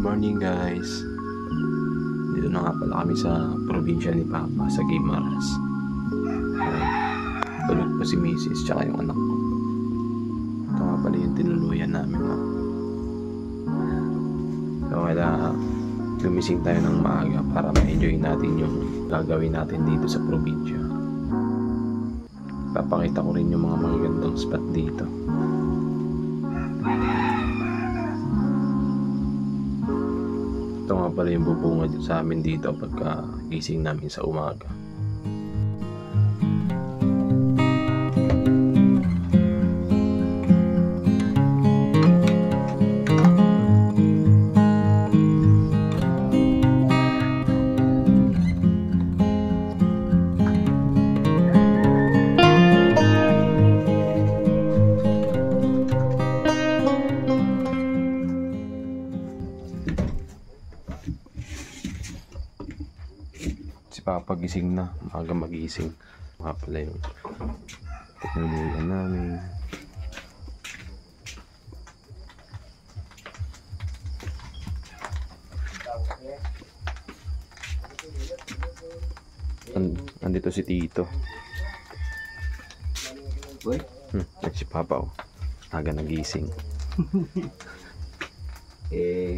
Morning guys. Dito na nga pala kami sa probinsya ni Papa sa Guimaras. Tulog pa si Mrs. tsaka yung anak ko. Ito nga pala yung tinuluyan namin. So kaya gumising tayo ng maaga para ma-enjoy natin yung gagawin natin dito sa probinsya. Papakita ko rin yung mga magagandang spot dito. Ito nga pala yung bubungad sa amin dito pagka gising namin sa umaga. Si Papa gising na, maaga magising. Mga pala yung teknolohiya namin. Andito si Tito. At si Papa maaga nagising.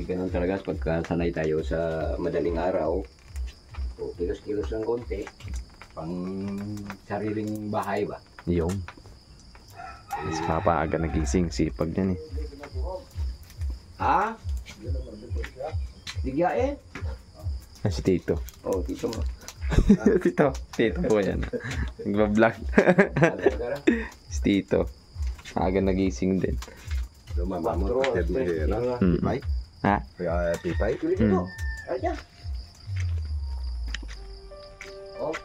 Ganun talaga pagka sanay tayo sa madaling araw. Kilos-kilos ng konti pang sariling bahay ba? Yung si Papa aga nagising, sipag yan Ha? Digya si Tito. Oh, Tito mo. Tito po yan. Nagbablog. Si Tito aga nagising din. Lumaba mo sa Pipay? Ha? Pipay? Tito. Ayan. Oh. Ito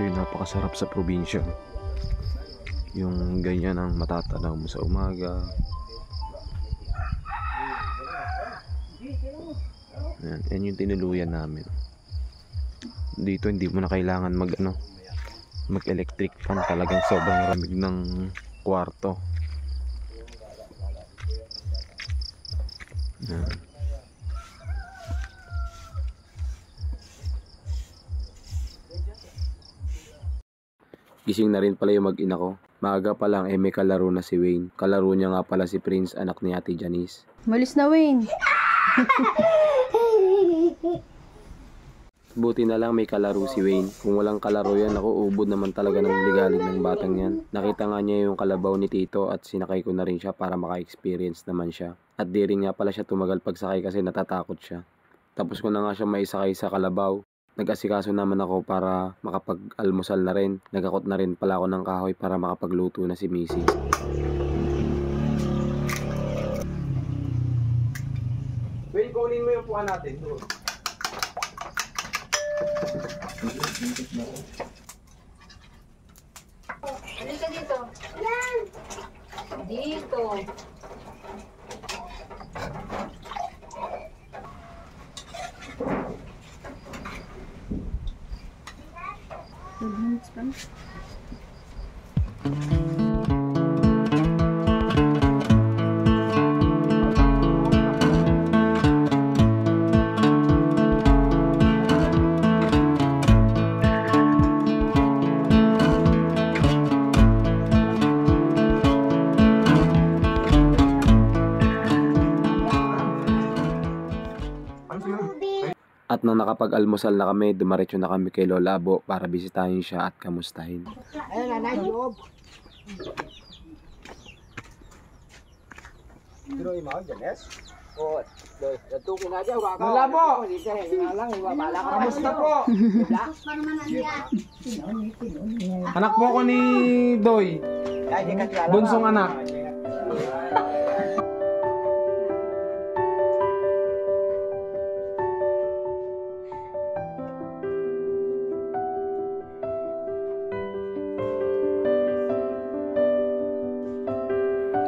yung napakasarap sa probinsya. Yung ganyan ang matatanaw mo sa umaga. Yan yung tinuluyan namin. Dito hindi mo na kailangan mag-electric fan. Talagang sobrang ramig ng kwarto. Yan. Gising na rin pala yung mag-ina ko. Maaga pa lang may kalaro na si Wayne. Kalaro niya nga pala si Prince, anak ni Ate Janice. Malis na, Wayne. Buti na lang may kalaro si Wayne. Kung walang kalaro yan, ako ubod naman talaga ng ligalig ng batang yan. Nakita nga niya yung kalabaw ni Tito at sinakay ko na rin siya para maka-experience naman siya. At di rin nga pala siya tumagal pagsakay kasi natatakot siya. Tapos ko na nga siya maisakay sa kalabaw. Nag-asikaso naman ako para makapag-almusal na rin. Nagakot na rin pala ako ng kahoy para makapagluto na si Missy. Wait, kunin mo yung puwan natin. Halika dito. Yan. Dito. At nang nakapag-almusal na kami, dumaretso na kami kay Lola Abo para bisitahin siya at kamustahin. Ayun, nanay, loob. Pero imaw, Janes? Oo. Natukin na dyan. Lola Abo! Kamusta po? Anak po ko ni Doy. Bunsong anak.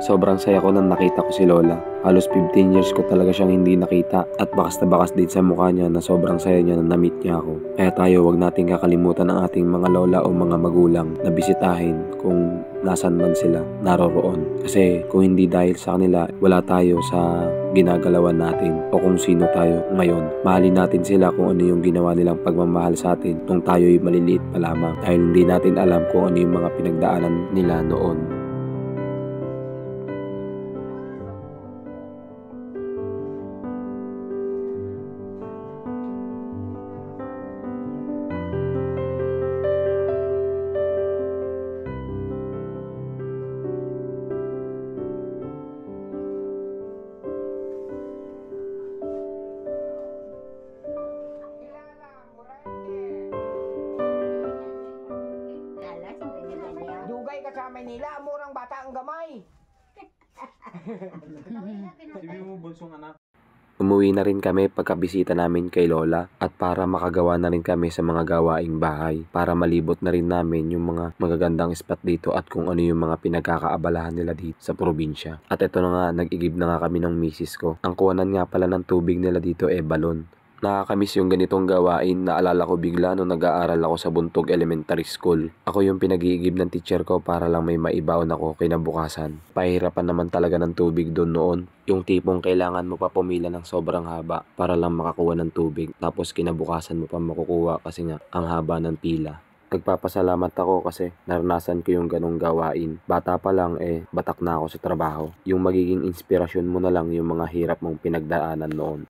Sobrang saya ko nang nakita ko si Lola. Halos 15 years ko talaga siyang hindi nakita at bakas na bakas din sa mukha niya na sobrang saya niya na na-meet niya ako. Kaya tayo wag nating kakalimutan ang ating mga lola o mga magulang na bisitahin kung nasan man sila naroroon. Kasi kung hindi dahil sa kanila, wala tayo sa ginagalawan natin o kung sino tayo ngayon. Mahalin natin sila kung ano yung ginawa nilang pagmamahal sa atin nung tayo'y maliliit pa lamang dahil hindi natin alam kung ano yung mga pinagdaanan nila noon. Dugay ka sa Maynila, murang bata ang gamay. Umuwi na rin kami pagkabisita namin kay Lola at para makagawa na rin kami sa mga gawaing bahay para malibot na rin namin yung mga magagandang spot dito at kung ano yung mga pinagkakaabalahan nila dito sa probinsya. At ito na nga, nag-igib na nga kami ng misis ko. Ang kuwanan nga pala ng tubig nila dito balon. Nakakamiss yung ganitong gawain. Naalala ko bigla nung nag-aaral ako sa Buntog Elementary School. Ako yung pinag-iigib ng teacher ko para lang may maibaon ako kinabukasan. Pahirapan naman talaga ng tubig doon noon. Yung tipong kailangan mo pa pumila ng sobrang haba para lang makakuha ng tubig. Tapos kinabukasan mo pa makukuha kasi nga ang haba ng pila. Nagpapasalamat ako kasi naranasan ko yung ganong gawain. Bata pa lang batak na ako sa trabaho. Yung magiging inspirasyon mo na lang yung mga hirap mong pinagdaanan noon.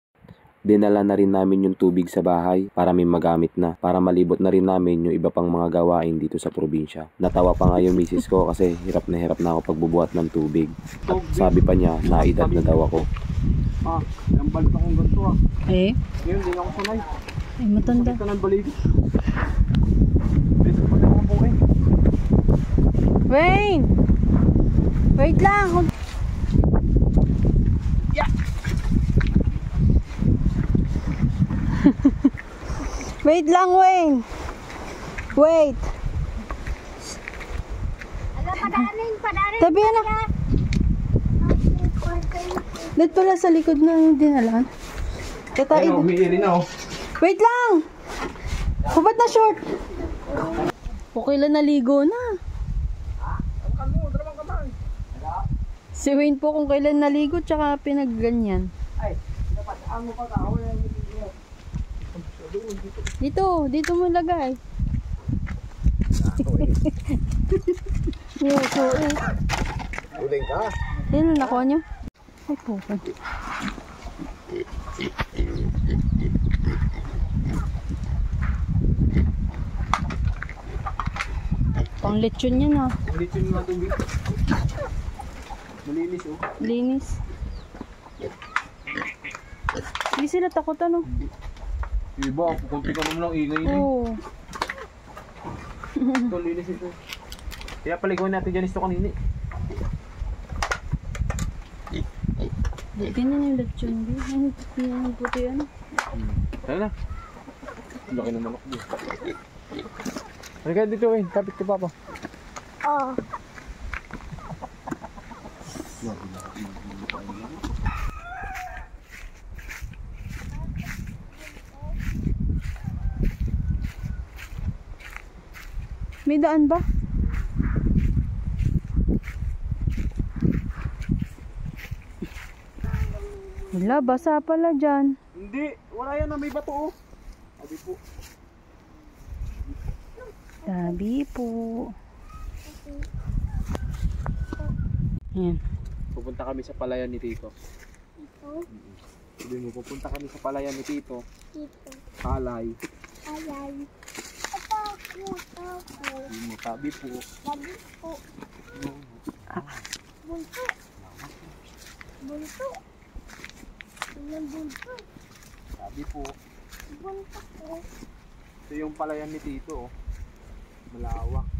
Dinala na rin namin yung tubig sa bahay para may magamit na, para malibot na rin namin yung iba pang mga gawain dito sa probinsya. Natawa pa nga yung misis ko kasi hirap na ako pagbubuhat ng tubig. At sabi pa niya na edad na daw ako. Ang balik akong ganito Eh? Ngayon, hindi na ako sanay. Ay, matanda. Ito ng balik. Dito pa na ako buhay. Wayne! Wait lang! Wait lang, Wayne! Wait! Tabi na! Dito pala sa likod na yung dinalaan. Ayun, umiiri na Wait lang! Hubad na short! Okay lang, naligo na. Si Wayne po kung kailan naligo tsaka pinagganyan. Ay, dapat mo pa ka. Dito mo lagay. Yuso eh. Uling ka. Yan ang nakuha niyo. Ay po. Pang lechon yan ah. Dito yung mga tubig. Malinis Linis. Hindi sila takot ano. Iba, kunti ka naman ang ingay Oo. Ito, linis ito. Kaya paliguan natin dyan ito kanini. Ganyan yung lechon. Ang puti ano. Tayo na. Laki ng manok dito. Halika dito, Wayne. Kapit ka, Papa. Oo. May daan ba? Wala, basa pala dyan. Hindi, wala yan na may bato Sabi po. Tabi po. Ayan. Pupunta kami sa palayan ni Tito. Sabi mo, pupunta kami sa palayan ni Tito. Palay. Sabi mo, tabi po. Sabi po. Ito yung palayan ni Tito. Malawak.